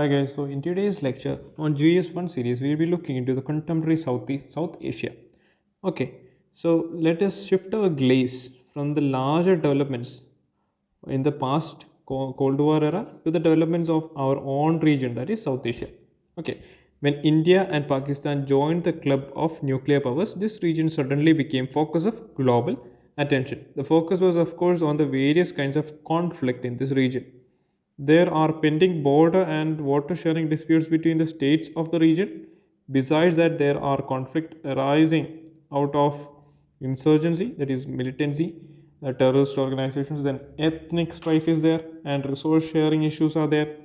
Hi guys, so in today's lecture on GS1 series, we will be looking into the contemporary South Asia. Okay, so let us shift our gaze from the larger developments in the past Cold War era to the developments of our own region, that is South Asia. Okay, when India and Pakistan joined the club of nuclear powers, this region suddenly became focus of global attention. The focus was of course on the various kinds of conflict in this region. There are pending border and water sharing disputes between the states of the region. Besides that, there are conflicts arising out of insurgency, that is militancy, terrorist organizations, and ethnic strife is there, and resource sharing issues are there.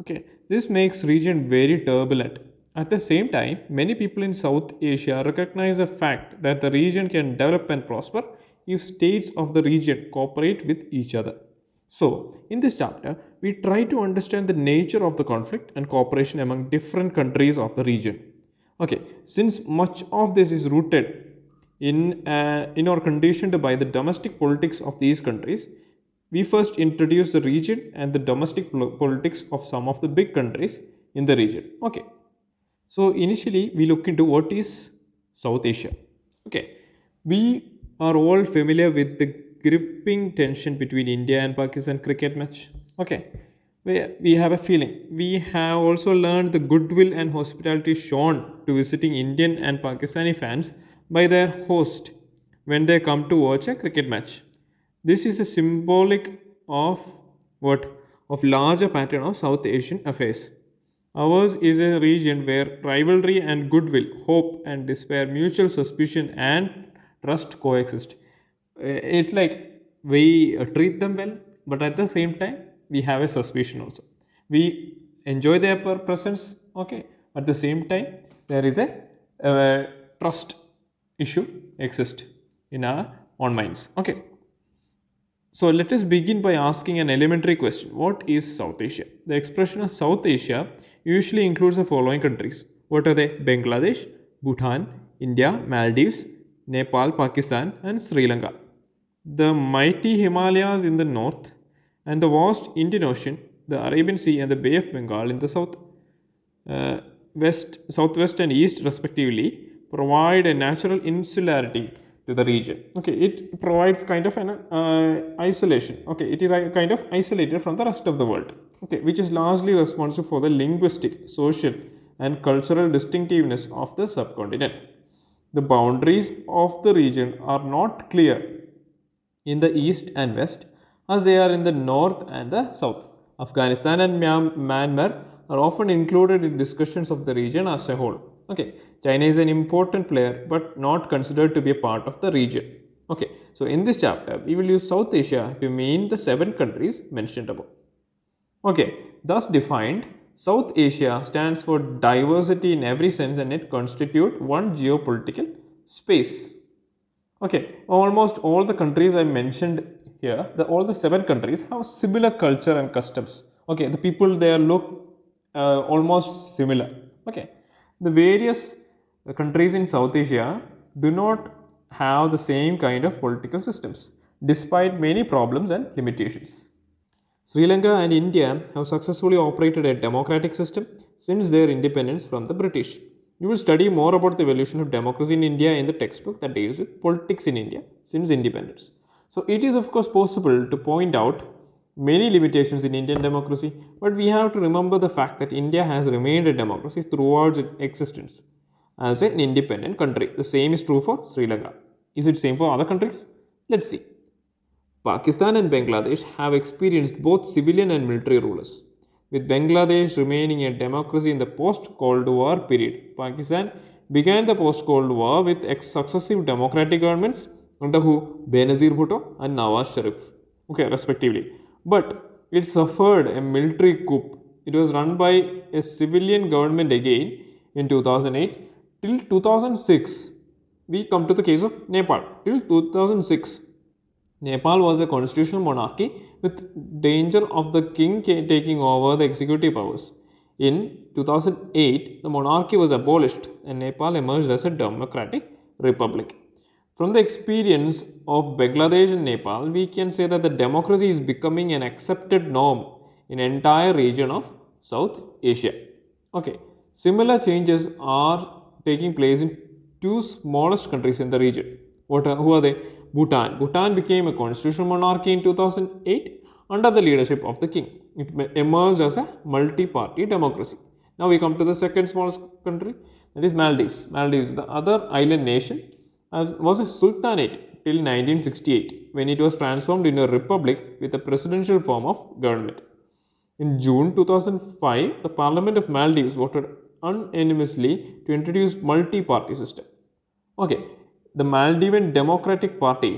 Okay, this makes region very turbulent. At the same time, many people in South Asia recognize the fact that the region can develop and prosper if states of the region cooperate with each other. So, in this chapter, we try to understand the nature of the conflict and cooperation among different countries of the region. Okay, since much of this is rooted in or conditioned by the domestic politics of these countries, we first introduce the region and the domestic politics of some of the big countries in the region. Okay, so initially we look into what is South Asia. Okay, we are all familiar with the gripping tension between India and Pakistan cricket match. Okay, we have a feeling. We have also learned the goodwill and hospitality shown to visiting Indian and Pakistani fans by their host when they come to watch a cricket match. This is a symbolic of what? Of larger pattern of South Asian affairs. Ours is a region where rivalry and goodwill, hope and despair, mutual suspicion and trust coexist. It's like we treat them well, but at the same time, we have a suspicion also. We enjoy their presence, okay. At the same time, there is a trust issue exist in our own minds, okay. So let us begin by asking an elementary question. What is South Asia? The expression of South Asia usually includes the following countries. What are they? Bangladesh, Bhutan, India, Maldives, Nepal, Pakistan and Sri Lanka. The mighty Himalayas in the north and the vast Indian Ocean, the Arabian Sea and the Bay of Bengal in the southwest and east respectively provide a natural insularity to the region. Okay, it provides kind of an isolation. Okay, it is a kind of isolated from the rest of the world. Okay, which is largely responsible for the linguistic, social and cultural distinctiveness of the subcontinent. The boundaries of the region are not clear in the east and west as they are in the north and the south. Afghanistan and Myanmar are often included in discussions of the region as a whole. Okay, China is an important player but not considered to be a part of the region. Okay, so in this chapter we will use South Asia to mean the 7 countries mentioned above. Okay, thus defined, South Asia stands for diversity in every sense and it constitutes one geopolitical space. Okay, almost all the countries I mentioned here, all the 7 countries have similar culture and customs. Okay, the people there look almost similar. Okay, the various countries in South Asia do not have the same kind of political systems despite many problems and limitations. Sri Lanka and India have successfully operated a democratic system since their independence from the British. You will study more about the evolution of democracy in India in the textbook that deals with politics in India since independence. So it is of course possible to point out many limitations in Indian democracy, but we have to remember the fact that India has remained a democracy throughout its existence as an independent country. The same is true for Sri Lanka. Is it same for other countries? Let's see. Pakistan and Bangladesh have experienced both civilian and military rulers. With Bangladesh remaining a democracy in the post-Cold War period, Pakistan began the post-Cold War with successive democratic governments under who? Benazir Bhutto and Nawaz Sharif, okay, respectively. But it suffered a military coup. It was run by a civilian government again in 2008 till 2006. We come to the case of Nepal. Till 2006, Nepal was a constitutional monarchy with danger of the king taking over the executive powers. In 2008, the monarchy was abolished and Nepal emerged as a democratic republic. From the experience of Bangladesh and Nepal, we can say that the democracy is becoming an accepted norm in the entire region of South Asia. Okay, similar changes are taking place in two smallest countries in the region. Who are they? Bhutan. Bhutan became a constitutional monarchy in 2008 under the leadership of the king. It emerged as a multi-party democracy. Now we come to the second smallest country, that is Maldives. Maldives, the other island nation, was a sultanate till 1968 when it was transformed into a republic with a presidential form of government. In June 2005, the Parliament of Maldives voted unanimously to introduce multi-party system. Okay, the Maldivian Democratic Party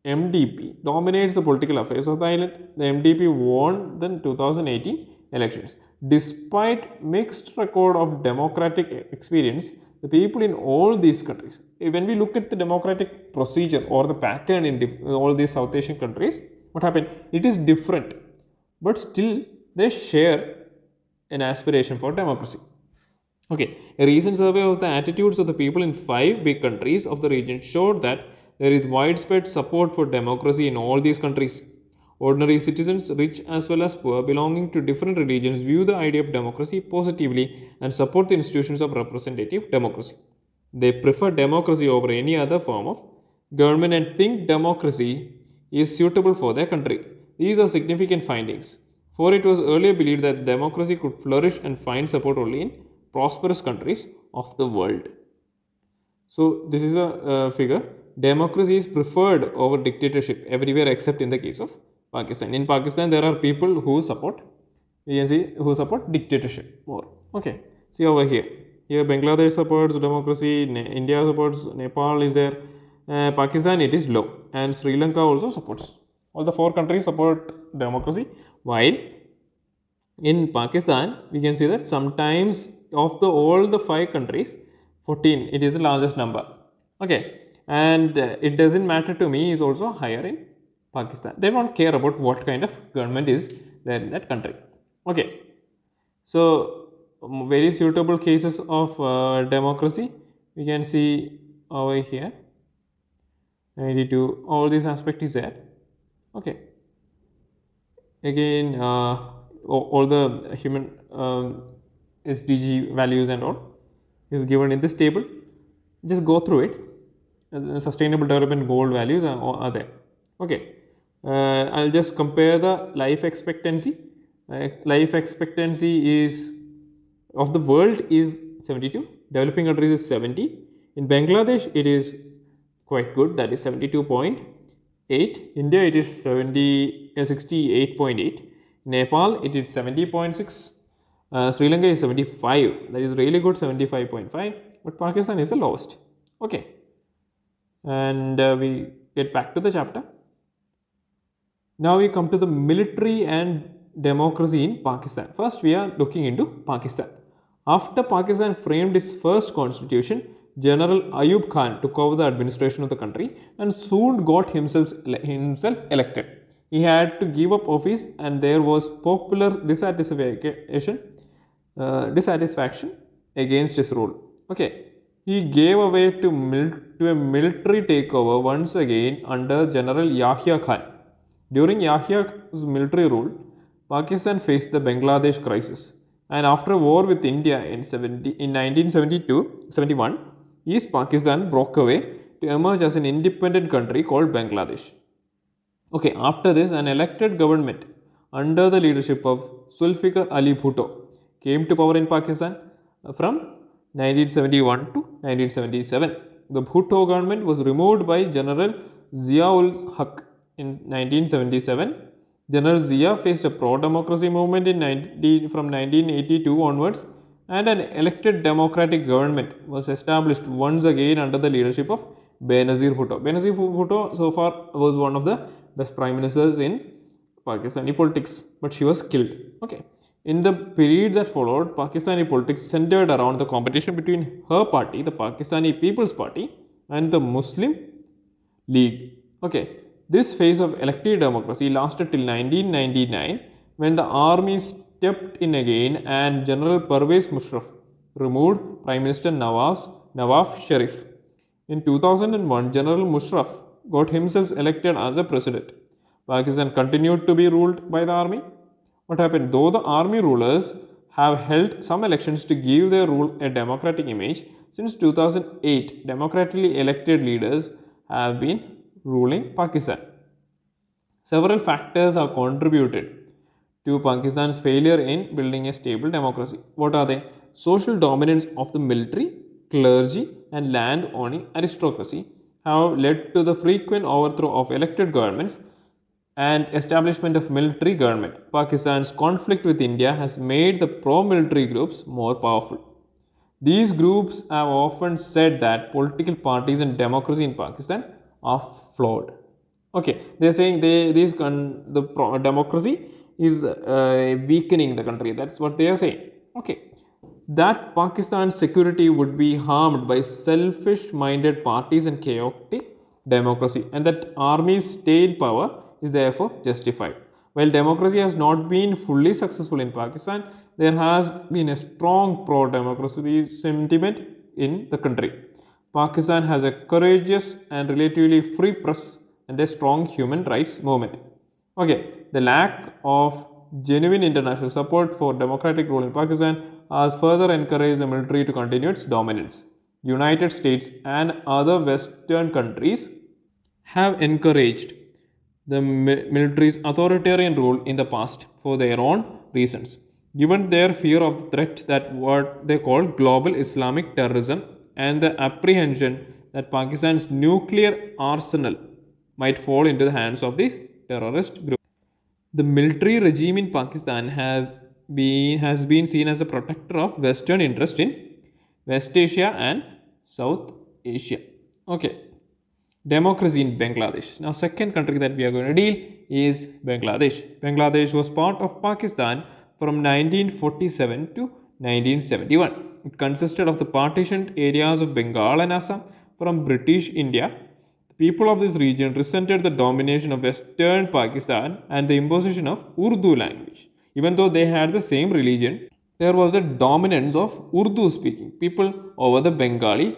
(MDP) dominates the political affairs of the island. The MDP won the 2018 elections. Despite mixed record of democratic experience, the people in all these countries, when we look at the democratic procedure or the pattern in all these South Asian countries, what happened? It is different, but still they share an aspiration for democracy. Okay, a recent survey of the attitudes of the people in 5 big countries of the region showed that there is widespread support for democracy in all these countries. Ordinary citizens, rich as well as poor, belonging to different religions, view the idea of democracy positively and support the institutions of representative democracy. They prefer democracy over any other form of government and think democracy is suitable for their country. These are significant findings, for it was earlier believed that democracy could flourish and find support only in prosperous countries of the world. So, this is a figure. Democracy is preferred over dictatorship everywhere except in the case of Pakistan. In Pakistan, there are people who support, dictatorship more. Okay, see over here. Here, Bangladesh supports democracy, India supports, Nepal is there, Pakistan it is low, and Sri Lanka also supports. All the 4 countries support democracy, while in Pakistan we can see that sometimes of all the 5 countries, 14 it is the largest number. Okay, and it doesn't matter to me is also higher in Pakistan. They don't care about what kind of government is there in that country. Okay, so very suitable cases of democracy we can see over here. 92, all these aspect is there. Okay, again all the human SDG values and all is given in this table. Just go through it. Sustainable development goal values are there. Okay, I'll just compare the life expectancy. Life expectancy is of the world is 72, developing countries is 70. In Bangladesh it is quite good, that is 72.8. India it is 68.8. Nepal it is 70.6. Sri Lanka is 75, that is really good, 75.5, but Pakistan is the lowest. Okay, and we get back to the chapter. Now we come to the military and democracy in Pakistan. First we are looking into Pakistan. After Pakistan framed its first constitution, General Ayub Khan took over the administration of the country and soon got himself elected. He had to give up office and there was popular dissatisfaction against his rule. Okay, he gave away to a military takeover once again under General Yahya Khan. During Yahya's military rule, Pakistan faced the Bangladesh crisis, and after a war with India in 1971, East Pakistan broke away to emerge as an independent country called Bangladesh. Okay, after this, an elected government under the leadership of Zulfikar Ali Bhutto came to power in Pakistan from 1971 to 1977. The Bhutto government was removed by General Zia-ul Haq in 1977. General Zia faced a pro-democracy movement from 1982 onwards, and an elected democratic government was established once again under the leadership of Benazir Bhutto. Benazir Bhutto so far was one of the best prime ministers in Pakistani politics, but she was killed. Okay, in the period that followed, Pakistani politics centered around the competition between her party, the Pakistani People's Party, and the Muslim League. Okay, this phase of elective democracy lasted till 1999, when the army stepped in again and General Pervez Musharraf removed Prime Minister Nawaz Sharif. In 2001, General Musharraf got himself elected as a president. Pakistan continued to be ruled by the army. What happened? Though the army rulers have held some elections to give their rule a democratic image. Since 2008, democratically elected leaders have been ruling Pakistan. Several factors have contributed to Pakistan's failure in building a stable democracy. What are they? Social dominance of the military, clergy, and land owning aristocracy have led to the frequent overthrow of elected governments and establishment of military government. Pakistan's conflict with India has made the pro-military groups more powerful. These groups have often said that political parties and democracy in Pakistan are flawed. Okay, they're saying democracy is weakening the country. That's what they are saying. Okay, that Pakistan's security would be harmed by selfish-minded parties and chaotic democracy, and that army's state power is therefore justified. While democracy has not been fully successful in Pakistan, there has been a strong pro-democracy sentiment in the country. Pakistan has a courageous and relatively free press and a strong human rights movement. Okay, the lack of genuine international support for democratic rule in Pakistan has further encouraged the military to continue its dominance. United States and other Western countries have encouraged the military's authoritarian rule in the past for their own reasons. Given their fear of the threat that what they call global Islamic terrorism and the apprehension that Pakistan's nuclear arsenal might fall into the hands of these terrorist groups. The military regime in Pakistan has been seen as a protector of Western interest in West Asia and South Asia. Okay, democracy in Bangladesh. Now, second country that we are going to deal is Bangladesh. Bangladesh was part of Pakistan from 1947 to 1971. It consisted of the partitioned areas of Bengal and Assam from British India. The people of this region resented the domination of Western Pakistan and the imposition of Urdu language. Even though they had the same religion, there was a dominance of Urdu speaking people over the Bengali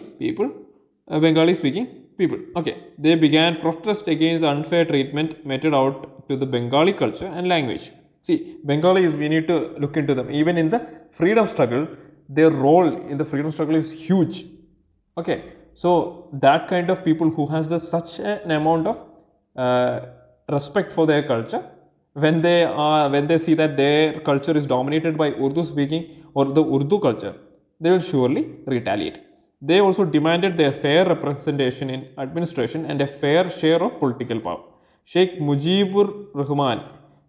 speaking people. Okay, they began protest against unfair treatment meted out to the Bengali culture and language. See, Bengalis, we need to look into them. Even in the freedom struggle, their role in the freedom struggle is huge. Okay, so that kind of people who has such an amount of respect for their culture, when they see that their culture is dominated by Urdu speaking or the Urdu culture, they will surely retaliate. They also demanded their fair representation in administration and a fair share of political power. Sheikh Mujibur Rahman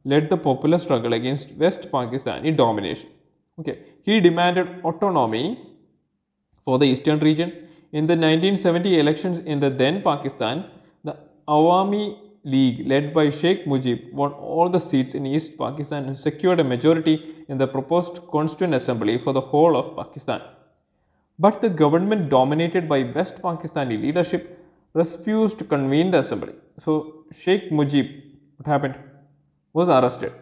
led the popular struggle against West Pakistani domination. Okay, he demanded autonomy for the eastern region. In the 1970 elections in the then Pakistan, the Awami League led by Sheikh Mujib won all the seats in East Pakistan and secured a majority in the proposed Constituent Assembly for the whole of Pakistan. But the government dominated by West Pakistani leadership refused to convene the assembly. So Sheikh Mujib, what happened? Was arrested.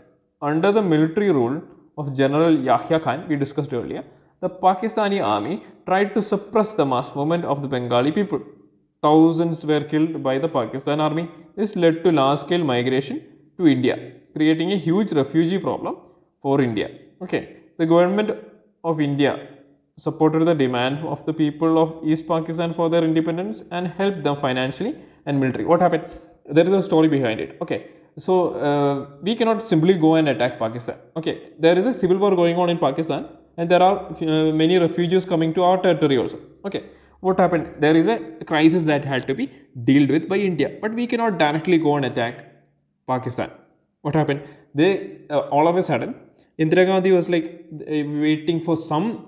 Under the military rule of General Yahya Khan, we discussed earlier, the Pakistani army tried to suppress the mass movement of the Bengali people. Thousands were killed by the Pakistan army. This led to large-scale migration to India, creating a huge refugee problem for India. Okay, the government of India supported the demand of the people of East Pakistan for their independence and helped them financially and military. What happened? There is a story behind it. Okay, so we cannot simply go and attack Pakistan. Okay, there is a civil war going on in Pakistan and there are many refugees coming to our territory also. Okay, what happened? There is a crisis that had to be dealt with by India, but we cannot directly go and attack Pakistan. What happened? They all of a sudden, Indira Gandhi was like waiting for some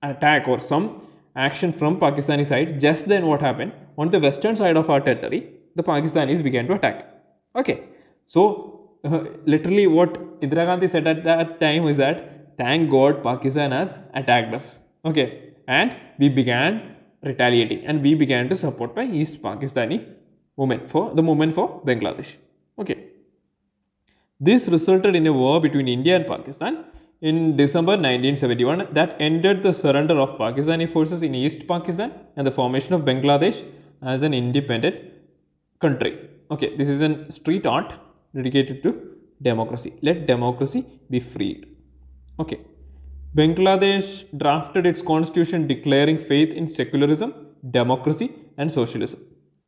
attack or some action from Pakistani side. Just then what happened? On the western side of our territory, the Pakistanis began to attack. Okay, so literally what Indira Gandhi said at that time is that thank God Pakistan has attacked us. Okay, and we began retaliating and we began to support the East Pakistani movement for the movement for Bangladesh. Okay, this resulted in a war between India and Pakistan in December 1971 that ended the surrender of Pakistani forces in East Pakistan and the formation of Bangladesh as an independent country. Okay, this is a street art dedicated to democracy. Let democracy be freed. Okay. Bangladesh drafted its constitution declaring faith in secularism, democracy, and socialism.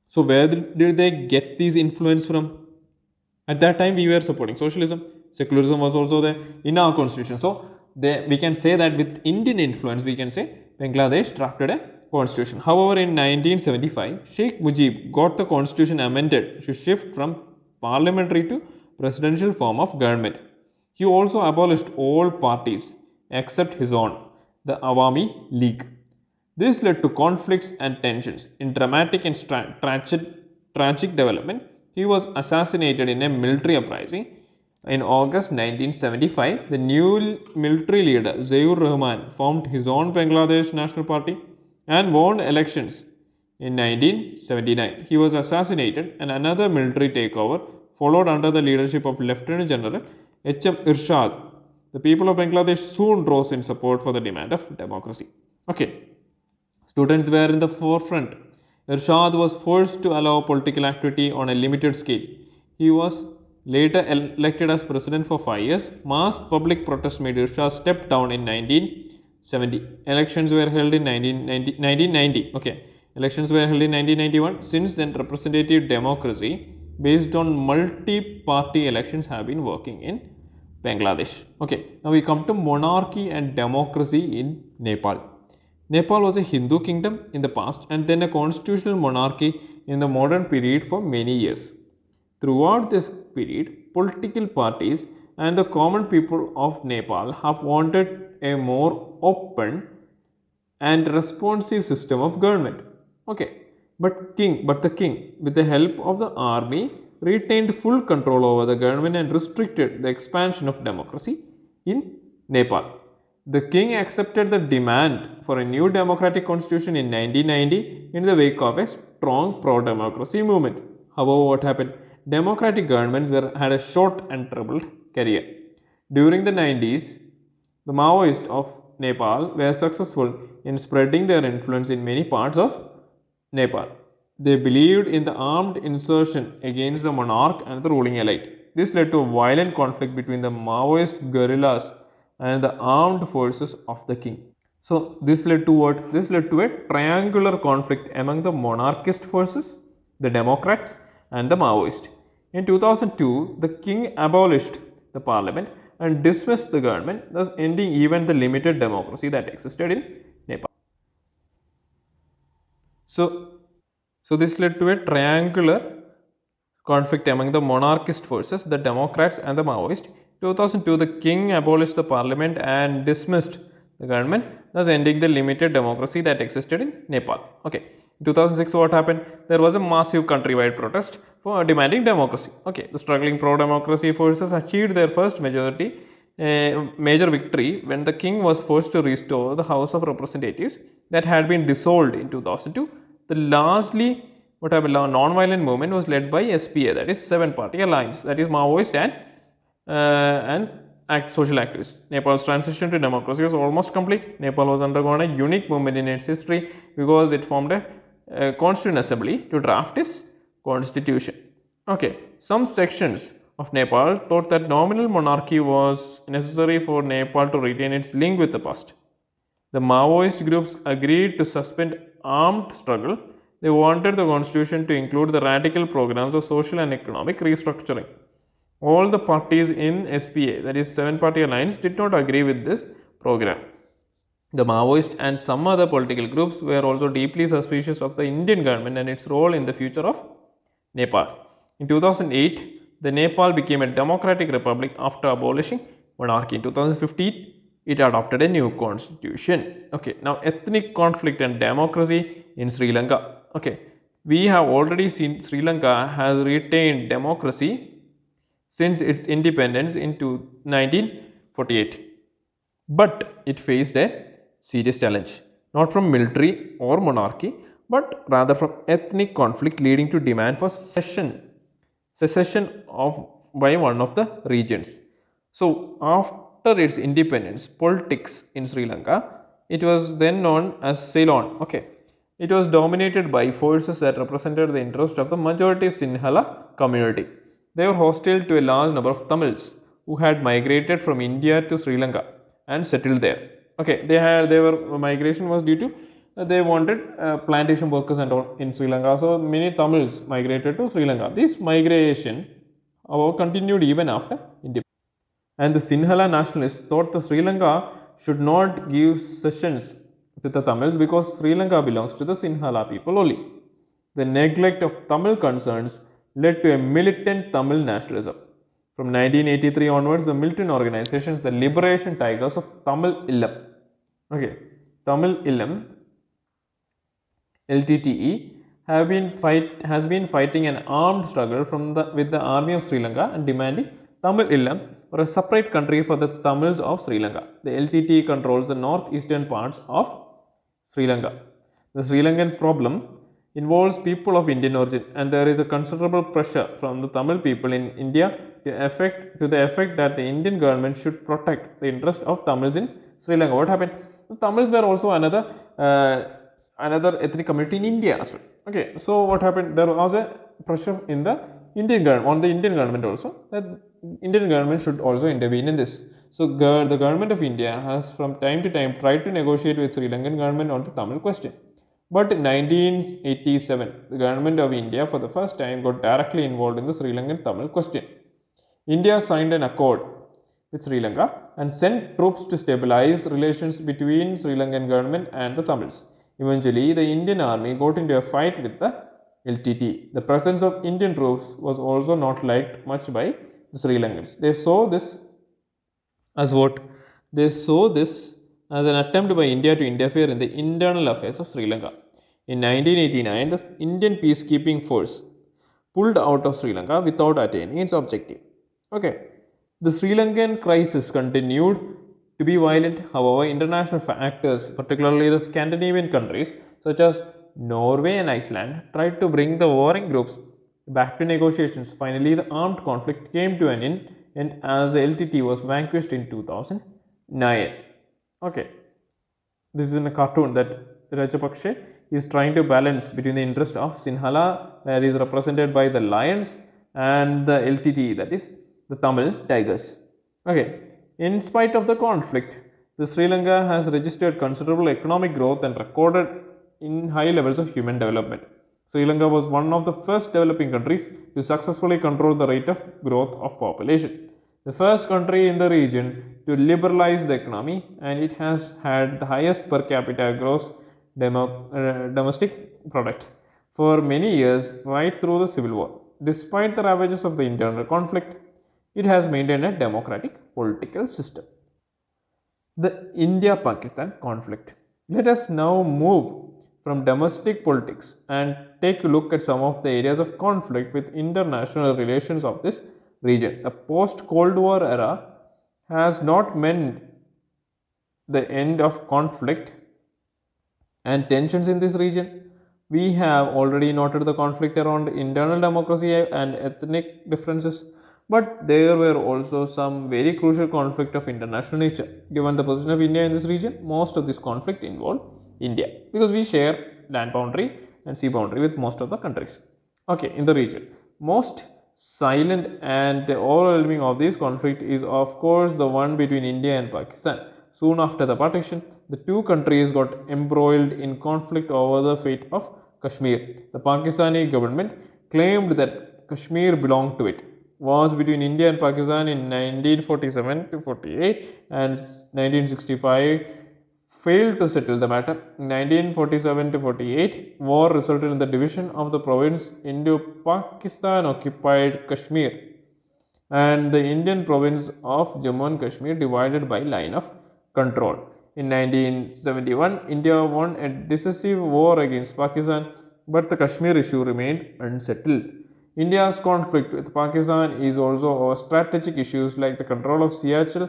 So, where did they get these influence from? At that time, we were supporting socialism. Secularism was also there in our constitution. So, we can say that with Indian influence, we can say Bangladesh drafted a constitution. However, in 1975, Sheikh Mujib got the constitution amended to shift from parliamentary to presidential form of government. He also abolished all parties except his own, the Awami League. This led to conflicts and tensions. In dramatic and tragic development, he was assassinated in a military uprising. In August 1975, the new military leader Ziaur Rahman formed his own Bangladesh National Party and won elections. In 1979, he was assassinated and another military takeover followed under the leadership of Lieutenant General H.M. Irshad. The people of Bangladesh soon rose in support for the demand of democracy. Okay, students were in the forefront. Irshad was forced to allow political activity on a limited scale. He was later elected as president for 5 years. Mass public protest made Irshad step down in 1970. Elections were held in 1990. Okay, elections were held in 1991. Since then, representative democracy based on multi-party elections have been working in Bangladesh. Okay, now we come to monarchy and democracy in Nepal. Nepal was a Hindu kingdom in the past and then a constitutional monarchy in the modern period for many years. Throughout this period, political parties and the common people of Nepal have wanted a more open and responsive system of government. Okay, but the king, with the help of the army, retained full control over the government and restricted the expansion of democracy in Nepal. The king accepted the demand for a new democratic constitution in 1990 in the wake of a strong pro-democracy movement. However, what happened? Democratic governments had a short and troubled career. During the 90s, the Maoists of Nepal were successful in spreading their influence in many parts of Nepal. They believed in the armed insurrection against the monarch and the ruling elite. This led to a violent conflict between the Maoist guerrillas and the armed forces of the king. So, this led to what? This led to a triangular conflict among the monarchist forces, the Democrats, and the Maoists. In 2002, the king abolished the parliament and dismissed the government, thus ending even the limited democracy that existed in Nepal. So this led to a triangular conflict among the monarchist forces, the Democrats and the Maoists. 2002, the king abolished the parliament and dismissed the government, thus ending the limited democracy that existed in Nepal. Okay. In 2006, what happened? There was a massive countrywide protest for demanding democracy. Okay. The struggling pro-democracy forces achieved their first major victory when the king was forced to restore the House of Representatives that had been dissolved in 2002. The largely non-violent movement was led by SPA, that is 7-party alliance, that is Maoist and social activists. Nepal's transition to democracy was almost complete. Nepal was undergone a unique moment in its history because it formed a constituent assembly to draft its constitution. Okay, some sections of Nepal thought that nominal monarchy was necessary for Nepal to retain its link with the past. The Maoist groups agreed to suspend armed struggle. They wanted the constitution to include the radical programs of social and economic restructuring. All the parties in SPA, that is 7-party alliance, did not agree with this program. The Maoist and some other political groups were also deeply suspicious of the Indian government and its role in the future of Nepal. In 2008, the Nepal became a democratic republic after abolishing monarchy. In 2015, it adopted a new constitution. Okay, now ethnic conflict and democracy in Sri Lanka. Okay, we have already seen Sri Lanka has retained democracy since its independence in 1948. But it faced a serious challenge, not from military or monarchy, but rather from ethnic conflict leading to demand for secession by one of the regions. So, after its independence, politics in Sri Lanka, it was then known as Ceylon. Okay, it was dominated by forces that represented the interest of the majority Sinhala community. They were hostile to a large number of Tamils who had migrated from India to Sri Lanka. and settled there. Okay, they were migration was due to they wanted plantation workers and all in Sri Lanka. So many Tamils migrated to Sri Lanka. This migration continued even after independence. And the Sinhala nationalists thought the Sri Lanka should not give cessions to the Tamils because Sri Lanka belongs to the Sinhala people only. The neglect of Tamil concerns led to a militant Tamil nationalism. From 1983 onwards, the militant organizations, the Liberation Tigers of Tamil Illam, okay, Tamil Illam, LTTE, has been fighting an armed struggle with the army of Sri Lanka and demanding Tamil Illam or a separate country for the Tamils of Sri Lanka. The LTTE controls the northeastern parts of Sri Lanka. The Sri Lankan problem involves people of Indian origin, and there is a considerable pressure from the Tamil people in India to the effect that the Indian government should protect the interest of Tamils in Sri Lanka. What happened? The Tamils were also another ethnic community in India as well. Okay, so what happened? There was a pressure in the Indian government, on the Indian government also, that Indian government should also intervene in this. So the government of India has from time to time tried to negotiate with Sri Lankan government on the Tamil question. But in 1987, the government of India for the first time got directly involved in the Sri Lankan Tamil question. India signed an accord with Sri Lanka and sent troops to stabilize relations between Sri Lankan government and the Tamils. Eventually, the Indian army got into a fight with the LTT. The presence of Indian troops was also not liked much by the Sri Lankans. They saw this as what? They saw this as an attempt by India to interfere in the internal affairs of Sri Lanka. In 1989, the Indian peacekeeping force pulled out of Sri Lanka without attaining its objective. Okay, the Sri Lankan crisis continued to be violent. However, international factors, particularly the Scandinavian countries such as Norway and Iceland, tried to bring the warring groups back to negotiations. Finally, the armed conflict came to an end as the LTT was vanquished in 2009. Okay, this is in a cartoon that Rajapakse is trying to balance between the interest of Sinhala, that is represented by the lions, and the LTT, that is the Tamil tigers. Okay, in spite of the conflict, the Sri Lanka has registered considerable economic growth and recorded in high levels of human development. Sri Lanka was one of the first developing countries to successfully control the rate of growth of population. The first country in the region to liberalize the economy, and it has had the highest per capita gross domestic product for many years right through the civil war. Despite the ravages of the internal conflict, it has maintained a democratic political system. The India-Pakistan conflict. Let us now move from domestic politics and take a look at some of the areas of conflict with international relations of this region. The post-Cold War era has not meant the end of conflict and tensions in this region. We have already noted the conflict around internal democracy and ethnic differences, but there were also some very crucial conflict of international nature. Given the position of India in this region, most of this conflict involved India because we share land boundary and sea boundary with most of the countries. Okay, in the region, most silent and overwhelming of this conflict is of course the one between India and Pakistan. Soon after the partition, the two countries got embroiled in conflict over the fate of Kashmir. The Pakistani government claimed that Kashmir belonged to it. Wars between India and Pakistan in 1947 to 48 and 1965 failed to settle the matter. In 1947 to 48, war resulted in the division of the province into Pakistan occupied Kashmir and the Indian province of Jammu and Kashmir divided by line of control. In 1971, India won a decisive war against Pakistan, but the Kashmir issue remained unsettled. India's conflict with Pakistan is also over strategic issues like the control of Siachen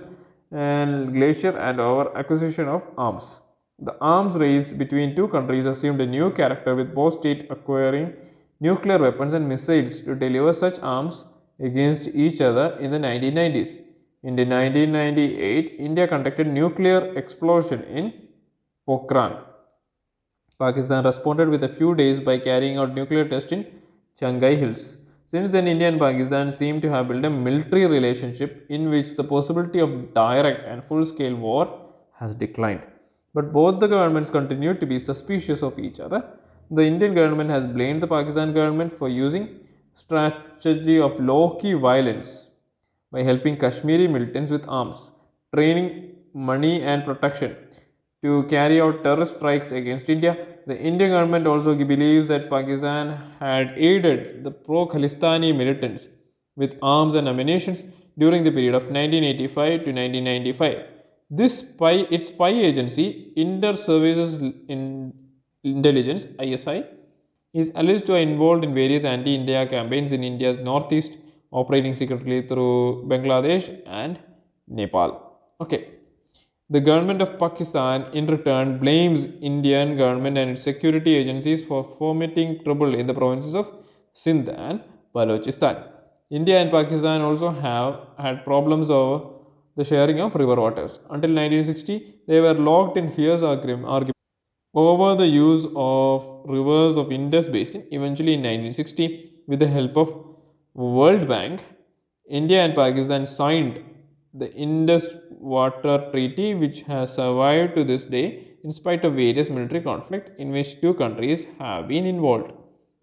and glacier and over acquisition of arms. The arms race between two countries assumed a new character with both states acquiring nuclear weapons and missiles to deliver such arms against each other in the 1990s. In 1998, India conducted nuclear explosion in Pokhran. Pakistan responded with a few days by carrying out nuclear tests in Changai Hills. Since then, India and Pakistan seem to have built a military relationship in which the possibility of direct and full scale war has declined. But both the governments continue to be suspicious of each other. The Indian government has blamed the Pakistan government for using strategy of low-key violence by helping Kashmiri militants with arms, training, money, and protection to carry out terrorist strikes against India. The Indian government also believes that Pakistan had aided the pro Khalistani militants with arms and ammunition during the period of 1985 to 1995. Its spy agency, Inter Services Intelligence (ISI), is alleged to have involved in various anti-India campaigns in India's northeast, operating secretly through Bangladesh and Nepal. Okay. The government of Pakistan, in return, blames Indian government and its security agencies for fomenting trouble in the provinces of Sindh and Balochistan. India and Pakistan also have had problems over the sharing of river waters. Until 1960, they were locked in fierce arguments over the use of rivers of Indus Basin. Eventually, in 1960, with the help of World Bank, India and Pakistan signed the Indus Water Treaty, which has survived to this day in spite of various military conflict in which two countries have been involved.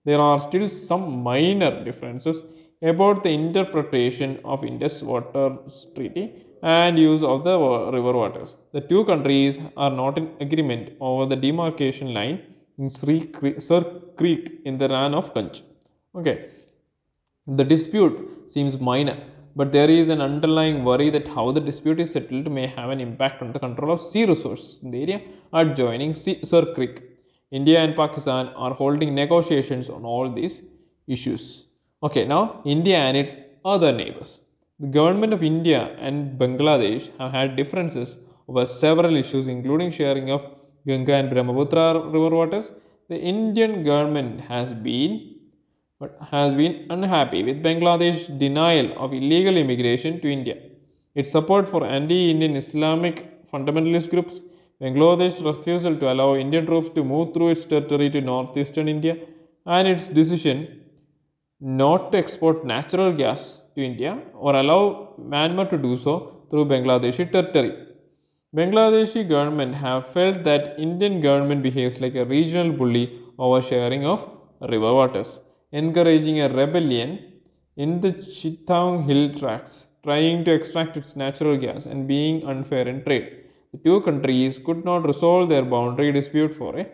There are still some minor differences about the interpretation of Indus Water Treaty and use of the river waters. The two countries are not in agreement over the demarcation line in Sir Creek in the Rann of Kanch. Okay. The dispute seems minor, but there is an underlying worry that how the dispute is settled may have an impact on the control of sea resources in the area adjoining Sir Creek. India and Pakistan are holding negotiations on all these issues. Okay, now India and its other neighbors. The government of India and Bangladesh have had differences over several issues, including sharing of Ganga and Brahmaputra river waters. The Indian government has been unhappy with Bangladesh's denial of illegal immigration to India. Its support for anti-Indian Islamic fundamentalist groups, Bangladesh's refusal to allow Indian troops to move through its territory to northeastern India, and its decision not to export natural gas to India or allow Myanmar to do so through Bangladeshi territory. Bangladeshi government have felt that Indian government behaves like a regional bully over sharing of river waters, encouraging a rebellion in the Chittagong Hill Tracts, trying to extract its natural gas and being unfair in trade. The two countries could not resolve their boundary dispute for a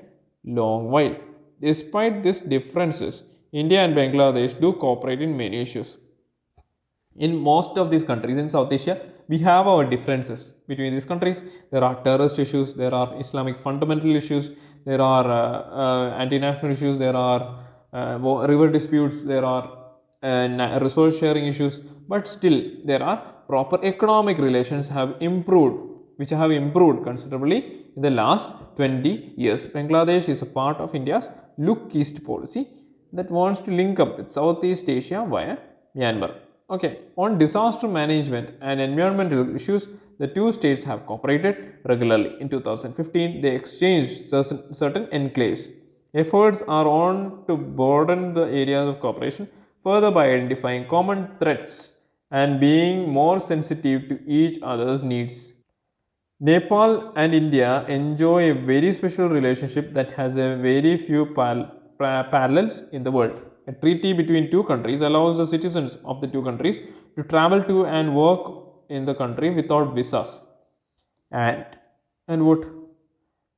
long while. Despite these differences, India and Bangladesh do cooperate in many issues. In most of these countries in South Asia, we have our differences between these countries. There are terrorist issues, there are Islamic fundamental issues, there are anti-national issues, there are river disputes, there are resource sharing issues, but still there are proper economic relations have improved, which have improved considerably in the last 20 years. Bangladesh is a part of India's Look East policy that wants to link up with Southeast Asia via Myanmar. Okay, on disaster management and environmental issues, the two states have cooperated regularly. In 2015, they exchanged certain enclaves. Efforts are on to broaden the areas of cooperation further by identifying common threats and being more sensitive to each other's needs. Nepal and India enjoy a very special relationship that has a very few parallels in the world. A treaty between two countries allows the citizens of the two countries to travel to and work in the country without visas and and what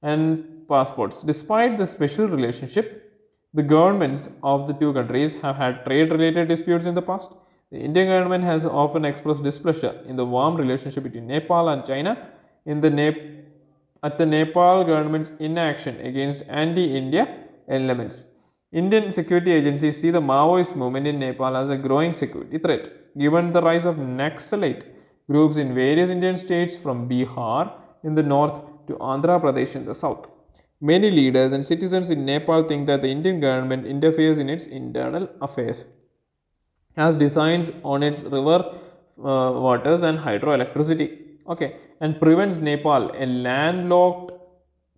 and passports. Despite the special relationship, the governments of the two countries have had trade related disputes in the past. The Indian government has often expressed displeasure in the warm relationship between Nepal and China at the Nepal government's inaction against anti-India elements. Indian security agencies see the Maoist movement in Nepal as a growing security threat. Given the rise of Naxalite groups in various Indian states from Bihar in the north to Andhra Pradesh in the south, many leaders and citizens in Nepal think that the Indian government interferes in its internal affairs, has designs on its river waters and hydroelectricity. Okay, and prevents Nepal, a landlocked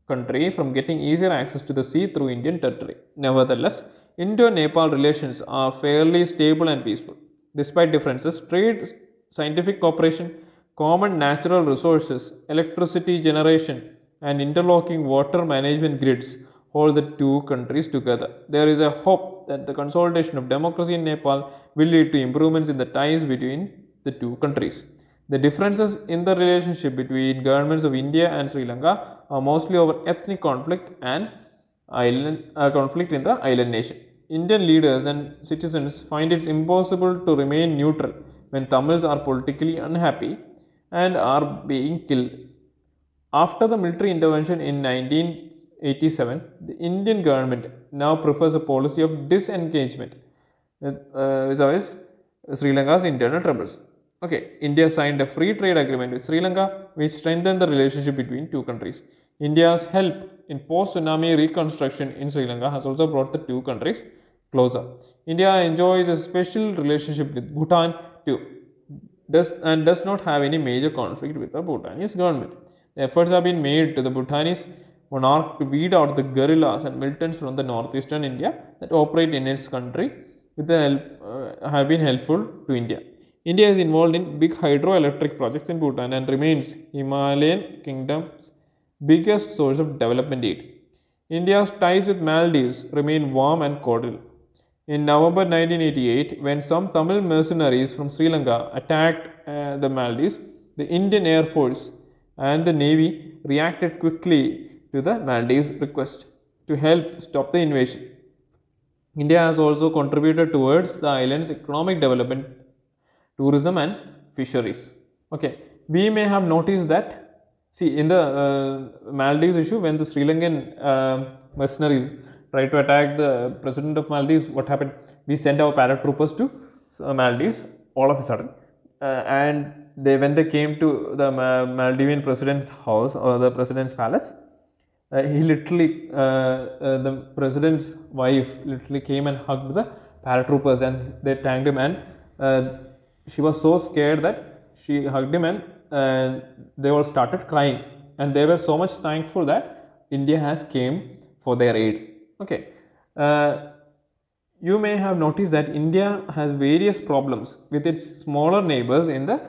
country, from getting easier access to the sea through Indian territory. Nevertheless, Indo-Nepal relations are fairly stable and peaceful. Despite differences, trade, scientific cooperation, common natural resources, electricity generation, and interlocking water management grids hold the two countries together. There is a hope that the consolidation of democracy in Nepal will lead to improvements in the ties between the two countries. The differences in the relationship between governments of India and Sri Lanka are mostly over ethnic conflict and conflict in the island nation. Indian leaders and citizens find it impossible to remain neutral when Tamils are politically unhappy and are being killed. After the military intervention in 1987, the Indian government now prefers a policy of disengagement vis-a-vis Sri Lanka's internal troubles. Okay, India signed a free trade agreement with Sri Lanka, which strengthened the relationship between two countries. India's help in post-tsunami reconstruction in Sri Lanka has also brought the two countries closer. India enjoys a special relationship with Bhutan too, does not have any major conflict with the Bhutanese government. The efforts have been made to the Bhutanese monarch to weed out the guerrillas and militants from the northeastern India that operate in its country with the help, have been helpful to India. India is involved in big hydroelectric projects in Bhutan and remains Himalayan kingdom's biggest source of development aid. India's ties with Maldives remain warm and cordial. In November 1988, when some Tamil mercenaries from Sri Lanka attacked the Maldives, the Indian Air Force and the Navy reacted quickly to the Maldives' request to help stop the invasion. India has also contributed towards the island's economic development, tourism and fisheries. Okay, we may have noticed that, see, in the Maldives issue, when the Sri Lankan mercenaries tried to attack the president of Maldives, what happened? We sent our paratroopers to Maldives all of a sudden, and when they came to the Maldivian president's house or the president's palace, he literally, the president's wife literally came and hugged the paratroopers and they thanked him, and she was so scared that she hugged him and they all started crying, and they were so much thankful that India has came for their aid. Okay, you may have noticed that India has various problems with its smaller neighbors in the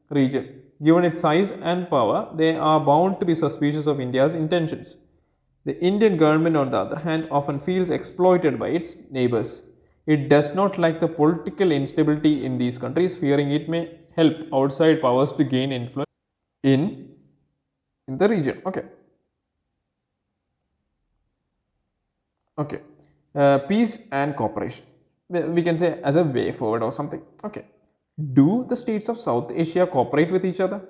region. Given its size and power, they are bound to be suspicious of India's intentions. The Indian government, on the other hand, often feels exploited by its neighbors. It does not like the political instability in these countries, fearing it may help outside powers to gain influence in the region. Okay. Peace and cooperation. We can say as a way forward or something. Okay. Do the states of South Asia cooperate with each other?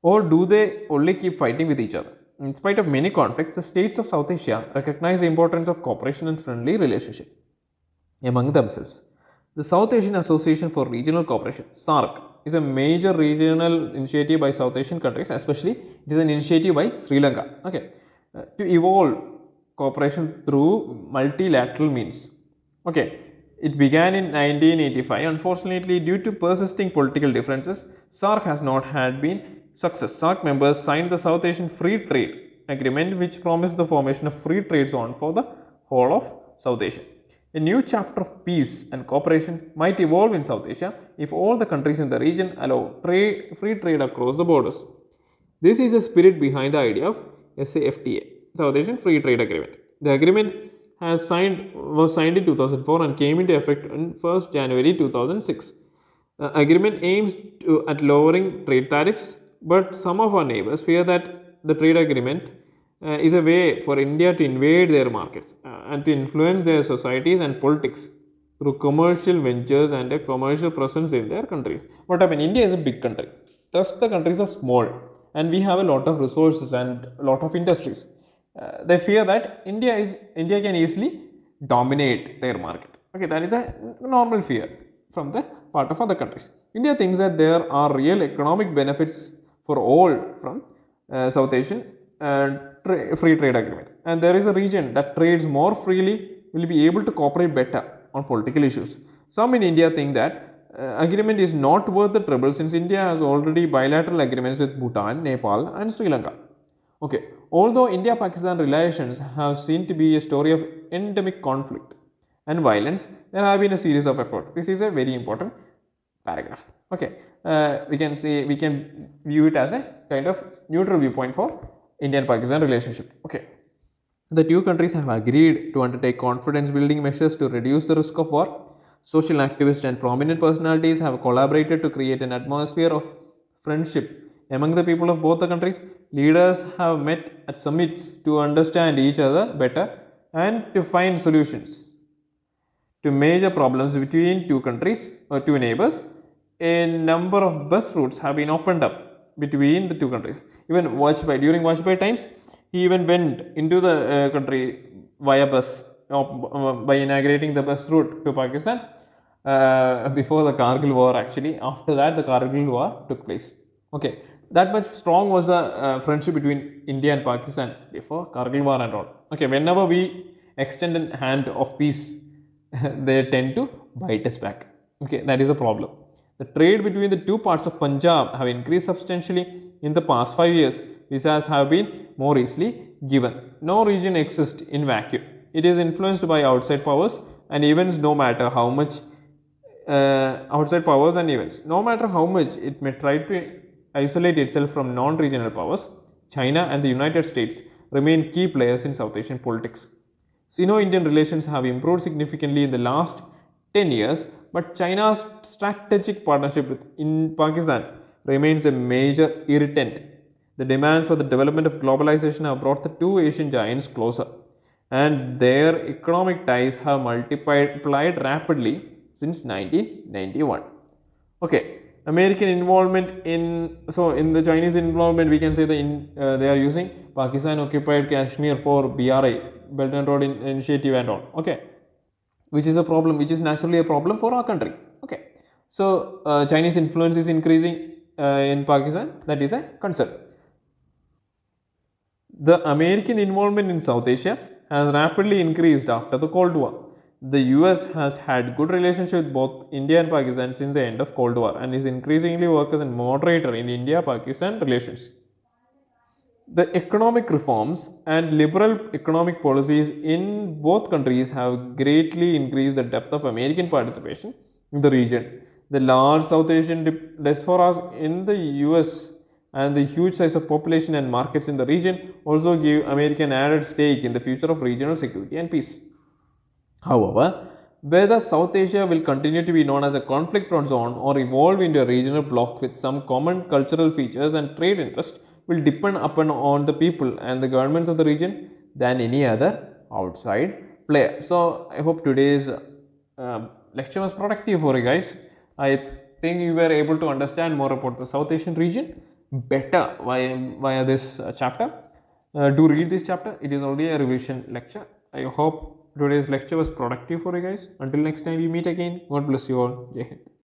Or do they only keep fighting with each other? In spite of many conflicts, the states of South Asia recognize the importance of cooperation and friendly relationship among themselves. The South Asian Association for Regional Cooperation, SAARC, is a major regional initiative by South Asian countries, especially it is an initiative by Sri Lanka, to evolve cooperation through multilateral means. Okay, it began in 1985. Unfortunately, due to persisting political differences, SAARC has not had been success. SAARC members signed the South Asian Free Trade Agreement, which promised the formation of free trade zone for the whole of South Asia. A new chapter of peace and cooperation might evolve in South Asia if all the countries in the region allow free trade across the borders. This is the spirit behind the idea of SAFTA, South Asian Free Trade Agreement. The agreement was signed in 2004 and came into effect on 1st January 2006. The agreement aims at lowering trade tariffs, but some of our neighbors fear that the trade agreement is a way for India to invade their markets and to influence their societies and politics through commercial ventures and a commercial presence in their countries. What happened? India is a big country. Thus, the countries are small, and we have a lot of resources and a lot of industries. They fear that India can easily dominate their market. Okay, that is a normal fear from the part of other countries. India thinks that there are real economic benefits for all from South Asian free trade agreement, and there is a region that trades more freely will be able to cooperate better on political issues. Some in India think that agreement is not worth the trouble since India has already bilateral agreements with Bhutan, Nepal and Sri Lanka. Okay, although India-Pakistan relations have seen to be a story of endemic conflict, and violence, there have been a series of efforts. This is a very important paragraph. Okay, we can view it as a kind of neutral viewpoint for Indian-Pakistan relationship. Okay, the two countries have agreed to undertake confidence building measures to reduce the risk of war. Social activists and prominent personalities have collaborated to create an atmosphere of friendship among the people of both the countries. Leaders have met at summits to understand each other better and to find solutions to major problems between two countries or two neighbors. A number of bus routes have been opened up between the two countries. Even during Vajpayee times, he even went into the country via bus by inaugurating the bus route to Pakistan before the Kargil war. Actually, after that, the Kargil war took place. Okay, that much strong was the friendship between India and Pakistan before Kargil war and all. Okay, whenever we extend a hand of peace, they tend to bite us back. Okay, that is a problem. The trade between the two parts of Punjab have increased substantially in the past 5 years. Visas have been more easily given. No region exists in vacuum. It is influenced by outside powers and events, no matter how much outside powers and events. No matter how much it may try to isolate itself from non-regional powers, China and the United States remain key players in South Asian politics. Sino-Indian relations have improved significantly in the last 10 years, but China's strategic partnership in Pakistan remains a major irritant. The demands for the development of globalization have brought the two Asian giants closer, and their economic ties have multiplied rapidly since 1991. Okay, American involvement in the Chinese involvement, we can say they are using Pakistan occupied Kashmir for BRI, Belt and Road Initiative and all. Okay, which is a problem, which is naturally a problem for our country. Okay, so Chinese influence is increasing in Pakistan. That is a concern. The American involvement in South Asia has rapidly increased after the Cold War. The US has had good relationship with both India and Pakistan since the end of Cold War and is increasingly works as a moderator in India-Pakistan relations. The economic reforms and liberal economic policies in both countries have greatly increased the depth of American participation in the region. The large South Asian diasporas in the US and the huge size of population and markets in the region also give American added stake in the future of regional security and peace. However, whether South Asia will continue to be known as a conflict-prone zone or evolve into a regional bloc with some common cultural features and trade interest will depend upon on the people and the governments of the region than any other outside player. So, I hope today's lecture was productive for you guys. I think you were able to understand more about the South Asian region better via this chapter. Do read this chapter. It is only a revision lecture. I hope today's lecture was productive for you guys. Until next time we meet again. God bless you all. Jai Hind.